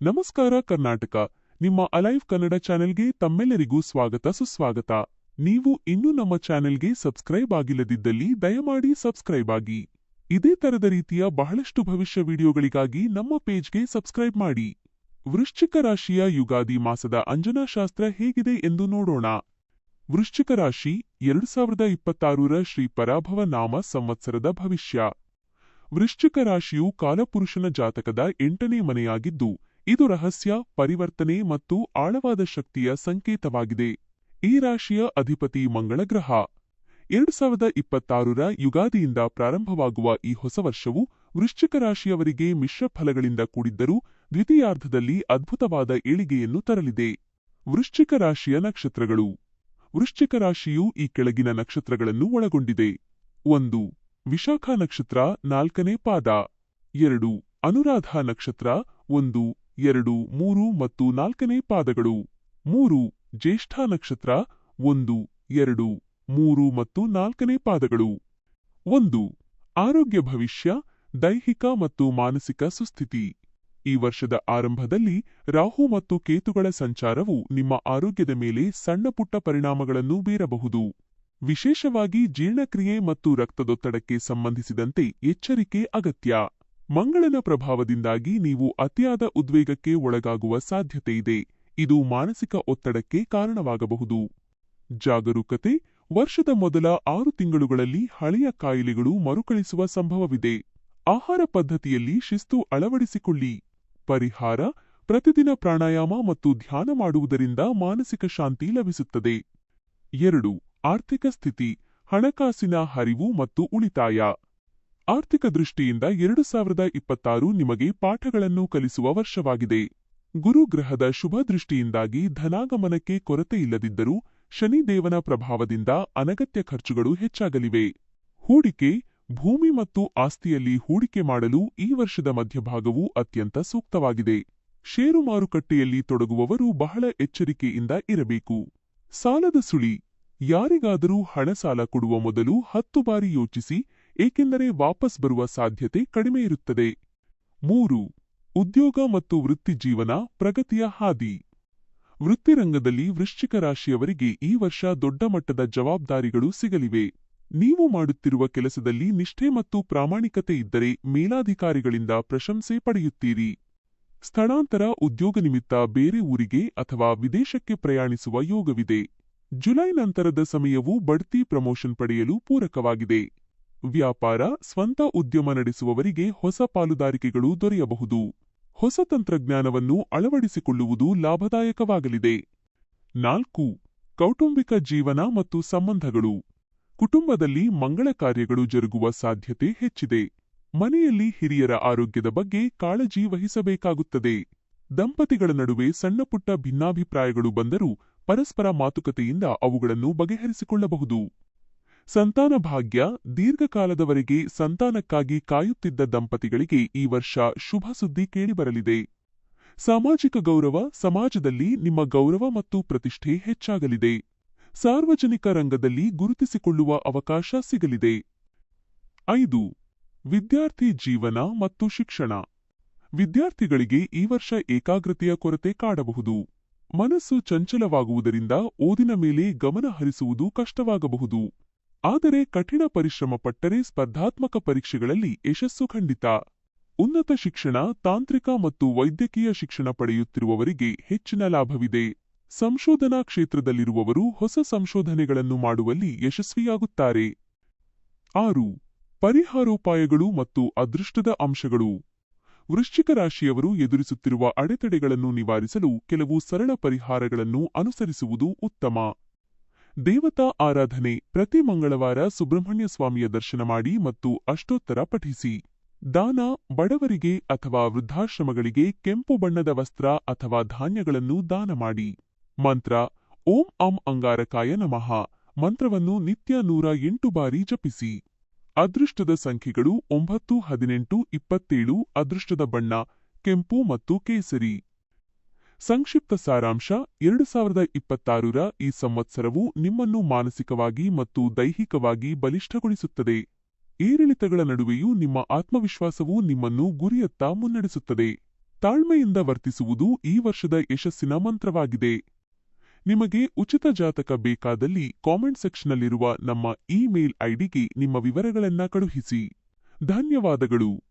ನಮಸ್ಕಾರ ಕರ್ನಾಟಕ. ನಿಮ್ಮ ಅಲೈವ್ ಕನ್ನಡ ಚಾನೆಲ್ಗೆ ತಮ್ಮೆಲ್ಲರಿಗೂ ಸ್ವಾಗತ ಸುಸ್ವಾಗತ. ನೀವು ಇನ್ನೂ ನಮ್ಮ ಚಾನೆಲ್ಗೆ ಸಬ್ಸ್ಕ್ರೈಬ್ ಆಗಿಲ್ಲದಿದ್ದಲ್ಲಿ ದಯಮಾಡಿ ಸಬ್ಸ್ಕ್ರೈಬ್ ಆಗಿ. ಇದೇ ತರದ ರೀತಿಯ ಬಹಳಷ್ಟು ಭವಿಷ್ಯ ವಿಡಿಯೋಗಳಿಗಾಗಿ ನಮ್ಮ ಪೇಜ್ಗೆ ಸಬ್ಸ್ಕ್ರೈಬ್ ಮಾಡಿ. ವೃಶ್ಚಿಕ ರಾಶಿಯ ಯುಗಾದಿ ಮಾಸದ ಅಂಜನಾಶಾಸ್ತ್ರ ಹೇಗಿದೆ ಎಂದು ನೋಡೋಣ. ವೃಶ್ಚಿಕ ರಾಶಿ 2026ರ ಶ್ರೀ ಪರಾಭವ ನಾಮ ಸಂವತ್ಸರದ ಭವಿಷ್ಯ. ವೃಶ್ಚಿಕ ರಾಶಿಯು ಕಾಲಪುರುಷನ ಜಾತಕದ 8ನೇ ಮನೆಯಾಗಿದ್ದು, ಇದು ರಹಸ್ಯ, ಪರಿವರ್ತನೆ ಮತ್ತು ಆಳವಾದ ಶಕ್ತಿಯ ಸಂಕೇತವಾಗಿದೆ. ಈ ರಾಶಿಯ ಅಧಿಪತಿ ಮಂಗಳ ಗ್ರಹ. 2026ರ ಯುಗಾದಿಯಿಂದ ಪ್ರಾರಂಭವಾಗುವ ಈ ಹೊಸ ವರ್ಷವು ವೃಶ್ಚಿಕ ರಾಶಿಯವರಿಗೆ ಮಿಶ್ರ ಫಲಗಳಿಂದ ಕೂಡಿದ್ದರೂ ದ್ವಿತೀಯಾರ್ಧದಲ್ಲಿ ಅದ್ಭುತವಾದ ಏಳಿಗೆಯನ್ನು ತರಲಿದೆ. ವೃಶ್ಚಿಕ ರಾಶಿಯ ನಕ್ಷತ್ರಗಳು. ವೃಶ್ಚಿಕ ರಾಶಿಯು ಈ ಕೆಳಗಿನ ನಕ್ಷತ್ರಗಳನ್ನು ಒಳಗೊಂಡಿದೆ. 1. ವಿಶಾಖ ನಕ್ಷತ್ರ 4ನೇ ಪಾದ. 2. ಅನುರಾಧ ನಕ್ಷತ್ರ 1, 2, 3 ಮತ್ತು 4ನೇ ಪಾದಗಳು. 3. ಜ್ಯೇಷ್ಠ ನಕ್ಷತ್ರ 1, 2, 3 ಮತ್ತು 4ನೇ ಪಾದಗಳು. 1. ಆರೋಗ್ಯ ಭವಿಷ್ಯ, ದೈಹಿಕ ಮತ್ತು ಮಾನಸಿಕ ಸುಸ್ಥಿತಿ. ಈ ವರ್ಷದ ಆರಂಭದಲ್ಲಿ ರಾಹು ಮತ್ತು ಕೇತುಗಳ ಸಂಚಾರವು ನಿಮ್ಮ ಆರೋಗ್ಯದ ಮೇಲೆ ಸಣ್ಣಪುಟ್ಟ ಪರಿಣಾಮಗಳನ್ನು ಬೀರಬಹುದು. ವಿಶೇಷವಾಗಿ ಜೀರ್ಣಕ್ರಿಯೆ ಮತ್ತು ರಕ್ತದೊತ್ತಡಕ್ಕೆ ಸಂಬಂಧಿಸಿದಂತೆ ಎಚ್ಚರಿಕೆ ಅಗತ್ಯ. ಮಂಗಳನ ಪ್ರಭಾವದಿಂದಾಗಿ ನೀವು ಅತಿಯಾದ ಉದ್ವೇಗಕ್ಕೆ ಒಳಗಾಗುವ ಸಾಧ್ಯತೆಯಿದೆ. ಇದು ಮಾನಸಿಕ ಒತ್ತಡಕ್ಕೆ ಕಾರಣವಾಗಬಹುದು. ಜಾಗರೂಕತೆ. ವರ್ಷದ ಮೊದಲ 6 ತಿಂಗಳುಗಳಲ್ಲಿ ಹಳೆಯ ಕಾಯಿಲೆಗಳು ಮರುಕಳಿಸುವ ಸಂಭವವಿದೆ. ಆಹಾರ ಪದ್ಧತಿಯಲ್ಲಿ ಶಿಸ್ತು ಅಳವಡಿಸಿಕೊಳ್ಳಿ. ಪರಿಹಾರ. ಪ್ರತಿದಿನ ಪ್ರಾಣಾಯಾಮ ಮತ್ತು ಧ್ಯಾನ ಮಾಡುವುದರಿಂದ ಮಾನಸಿಕ ಶಾಂತಿ ಲಭಿಸುತ್ತದೆ. 2. ಆರ್ಥಿಕ ಸ್ಥಿತಿ, ಹಣಕಾಸಿನ ಹರಿವು ಮತ್ತು ಉಳಿತಾಯ. ಆರ್ಥಿಕ ದೃಷ್ಟಿಯಿಂದ 2026 ನಿಮಗೆ ಪಾಠಗಳನ್ನು ಕಲಿಸುವ ವರ್ಷವಾಗಿದೆ. ಗುರು ಗ್ರಹದ ಶುಭ ದೃಷ್ಟಿಯಿಂದಾಗಿ ಧನಾಗಮನಕ್ಕೆ ಕೊರತೆಯಿಲ್ಲದಿದ್ದರೂ ಶನಿದೇವನ ಪ್ರಭಾವದಿಂದ ಅನಗತ್ಯ ಖರ್ಚುಗಳು ಹೆಚ್ಚಾಗಲಿವೆ. ಹೂಡಿಕೆ. ಭೂಮಿ ಮತ್ತು ಆಸ್ತಿಯಲ್ಲಿ ಹೂಡಿಕೆ ಮಾಡಲು ಈ ವರ್ಷದ ಮಧ್ಯಭಾಗವು ಅತ್ಯಂತ ಸೂಕ್ತವಾಗಿದೆ. ಷೇರು ಮಾರುಕಟ್ಟೆಯಲ್ಲಿ ತೊಡಗುವವರು ಬಹಳ ಎಚ್ಚರಿಕೆಯಿಂದ ಇರಬೇಕು. ಸಾಲದ ಸುಳಿ. ಯಾರಿಗಾದರೂ ಹಣ ಸಾಲ ಕೊಡುವ ಮೊದಲು 10 ಬಾರಿ ಯೋಚಿಸಿ, ಏಕೆಂದರೆ ವಾಪಸ್ ಬರುವ ಸಾಧ್ಯತೆ ಕಡಿಮೆ ಇರುತ್ತದೆ. 3. ಉದ್ಯೋಗ ಮತ್ತು ವೃತ್ತಿ ಜೀವನ, ಪ್ರಗತಿಯ ಹಾದಿ. ವೃತ್ತಿರಂಗದಲ್ಲಿ ವೃಶ್ಚಿಕ ರಾಶಿಯವರಿಗೆ ಈ ವರ್ಷ ದೊಡ್ಡ ಮಟ್ಟದ ಜವಾಬ್ದಾರಿಗಳು ಸಿಗಲಿವೆ. ನೀವು ಮಾಡುತ್ತಿರುವ ಕೆಲಸದಲ್ಲಿ ನಿಷ್ಠೆ ಮತ್ತು ಪ್ರಾಮಾಣಿಕತೆ ಇದ್ದರೆ ಮೇಲಾಧಿಕಾರಿಗಳಿಂದ ಪ್ರಶಂಸೆ ಪಡೆಯುತ್ತೀರಿ. ಸ್ಥಳಾಂತರ, ಉದ್ಯೋಗ ನಿಮಿತ್ತ ಬೇರೆ ಊರಿಗೆ ಅಥವಾ ವಿದೇಶಕ್ಕೆ ಪ್ರಯಾಣಿಸುವ ಯೋಗವಿದೆ. ಜುಲೈ ನಂತರದ ಸಮಯವು ಬಡ್ತಿ, ಪ್ರಮೋಷನ್ ಪಡೆಯಲು ಪೂರಕವಾಗಿದೆ. ವ್ಯಾಪಾರ. ಸ್ವಂತ ಉದ್ಯಮ ನಡೆಸುವವರಿಗೆ ಹೊಸ ಪಾಲುದಾರಿಕೆಗಳು ದೊರೆಯಬಹುದು. ಹೊಸ ತಂತ್ರಜ್ಞಾನವನ್ನು ಅಳವಡಿಸಿಕೊಳ್ಳುವುದು ಲಾಭದಾಯಕವಾಗಲಿದೆ. 4. ಕೌಟುಂಬಿಕ ಜೀವನ ಮತ್ತು ಸಂಬಂಧಗಳು. ಕುಟುಂಬದಲ್ಲಿ ಮಂಗಳ ಕಾರ್ಯಗಳು ಜರುಗುವ ಸಾಧ್ಯತೆ ಹೆಚ್ಚಿದೆ. ಮನೆಯಲ್ಲಿ ಹಿರಿಯರ ಆರೋಗ್ಯದ ಬಗ್ಗೆ ಕಾಳಜಿ ವಹಿಸಬೇಕಾಗುತ್ತದೆ. ದಂಪತಿಗಳ ನಡುವೆ ಸಣ್ಣಪುಟ್ಟ ಭಿನ್ನಾಭಿಪ್ರಾಯಗಳು ಬಂದರೂ ಪರಸ್ಪರ ಮಾತುಕತೆಯಿಂದ ಅವುಗಳನ್ನು ಬಗೆಹರಿಸಿಕೊಳ್ಳಬಹುದು. ಸಂತಾನ ಭಾಗ್ಯ. ದೀರ್ಘಕಾಲದವರೆಗೆ ಸಂತಾನಕ್ಕಾಗಿ ಕಾಯುತ್ತಿದ್ದ ದಂಪತಿಗಳಿಗೆ ಈ ವರ್ಷ ಶುಭ ಸುದ್ದಿ ಕೇಳಿಬರಲಿದೆ. ಸಾಮಾಜಿಕ ಗೌರವ. ಸಮಾಜದಲ್ಲಿ ನಿಮ್ಮ ಗೌರವ ಮತ್ತು ಪ್ರತಿಷ್ಠೆ ಹೆಚ್ಚಾಗಲಿದೆ. ಸಾರ್ವಜನಿಕ ರಂಗದಲ್ಲಿ ಗುರುತಿಸಿಕೊಳ್ಳುವ ಅವಕಾಶ ಸಿಗಲಿದೆ. 5. ವಿದ್ಯಾರ್ಥಿ ಜೀವನ ಮತ್ತು ಶಿಕ್ಷಣ. ವಿದ್ಯಾರ್ಥಿಗಳಿಗೆ ಈ ವರ್ಷ ಏಕಾಗ್ರತೆಯ ಕೊರತೆ ಕಾಡಬಹುದು. ಮನಸ್ಸು ಚಂಚಲವಾಗುವುದರಿಂದ ಓದಿನ ಮೇಲೆ ಗಮನ ಹರಿಸುವುದು ಕಷ್ಟವಾಗಬಹುದು. ಆದರೆ ಕಠಿಣ ಪರಿಶ್ರಮ ಪಟ್ಟರೆ ಸ್ಪರ್ಧಾತ್ಮಕ ಪರೀಕ್ಷೆಗಳಲ್ಲಿ ಯಶಸ್ಸು ಖಂಡಿತ. ಉನ್ನತ ಶಿಕ್ಷಣ. ತಾಂತ್ರಿಕ ಮತ್ತು ವೈದ್ಯಕೀಯ ಶಿಕ್ಷಣ ಪಡೆಯುತ್ತಿರುವವರಿಗೆ ಹೆಚ್ಚಿನ ಲಾಭವಿದೆ. ಸಂಶೋಧನಾ ಕ್ಷೇತ್ರದಲ್ಲಿರುವವರು ಹೊಸ ಸಂಶೋಧನೆಗಳನ್ನು ಮಾಡುವಲ್ಲಿ ಯಶಸ್ವಿಯಾಗುತ್ತಾರೆ. 6. ಪರಿಹಾರೋಪಾಯಗಳು ಮತ್ತು ಅದೃಷ್ಟದ ಅಂಶಗಳು. ವೃಶ್ಚಿಕ ರಾಶಿಯವರು ಎದುರಿಸುತ್ತಿರುವ ಅಡೆತಡೆಗಳನ್ನು ನಿವಾರಿಸಲು ಕೆಲವು ಸರಳ ಪರಿಹಾರಗಳನ್ನು ಅನುಸರಿಸುವುದು ಉತ್ತಮ. ದೇವತಾ ಆರಾಧನೆ. ಪ್ರತಿ ಮಂಗಳವಾರ ಸುಬ್ರಹ್ಮಣ್ಯ ಸ್ವಾಮಿಯ ದರ್ಶನ ಮಾಡಿ ಮತ್ತು ಅಷ್ಟೋತ್ತರ ಪಠಿಸಿ. ದಾನ. ಬಡವರಿಗೆ ಅಥವಾ ವೃದ್ಧಾಶ್ರಮಗಳಿಗೆ ಕೆಂಪು ಬಣ್ಣದ ವಸ್ತ್ರ ಅಥವಾ ಧಾನ್ಯಗಳನ್ನು ದಾನ ಮಾಡಿ. ಮಂತ್ರ. ಓಂ ಅಂ ಅಂಗಾರಕಾಯ ನಮಃ ಮಂತ್ರವನ್ನು ನಿತ್ಯ 108 ಬಾರಿ ಜಪಿಸಿ. ಅದೃಷ್ಟದ ಸಂಖ್ಯೆಗಳು 9, 18, 27. ಅದೃಷ್ಟದ ಬಣ್ಣ ಕೆಂಪು ಮತ್ತು ಕೇಸರಿ. ಸಂಕ್ಷಿಪ್ತ ಸಾರಾಂಶ. 2026ರ ಈ ಸಂವತ್ಸರವು ನಿಮ್ಮನ್ನು ಮಾನಸಿಕವಾಗಿ ಮತ್ತು ದೈಹಿಕವಾಗಿ ಬಲಿಷ್ಠಗೊಳಿಸುತ್ತದೆ. ಏರಿಳಿತಗಳ ನಡುವೆಯೂ ನಿಮ್ಮ ಆತ್ಮವಿಶ್ವಾಸವು ನಿಮ್ಮನ್ನು ಗುರಿಯತ್ತ ಮುನ್ನಡೆಸುತ್ತದೆ. ತಾಳ್ಮೆಯಿಂದ ವರ್ತಿಸುವುದು ಈ ವರ್ಷದ ಯಶಸ್ಸಿನ ಮಂತ್ರವಾಗಿದೆ. ನಿಮಗೆ ಉಚಿತ ಜಾತಕ ಬೇಕಾದಲ್ಲಿ ಕಾಮೆಂಟ್ ಸೆಕ್ಷನ್ನಲ್ಲಿರುವ ನಮ್ಮ ಇಮೇಲ್ ಐಡಿಗೆ ನಿಮ್ಮ ವಿವರಗಳನ್ನು ಕಳುಹಿಸಿ. ಧನ್ಯವಾದಗಳು.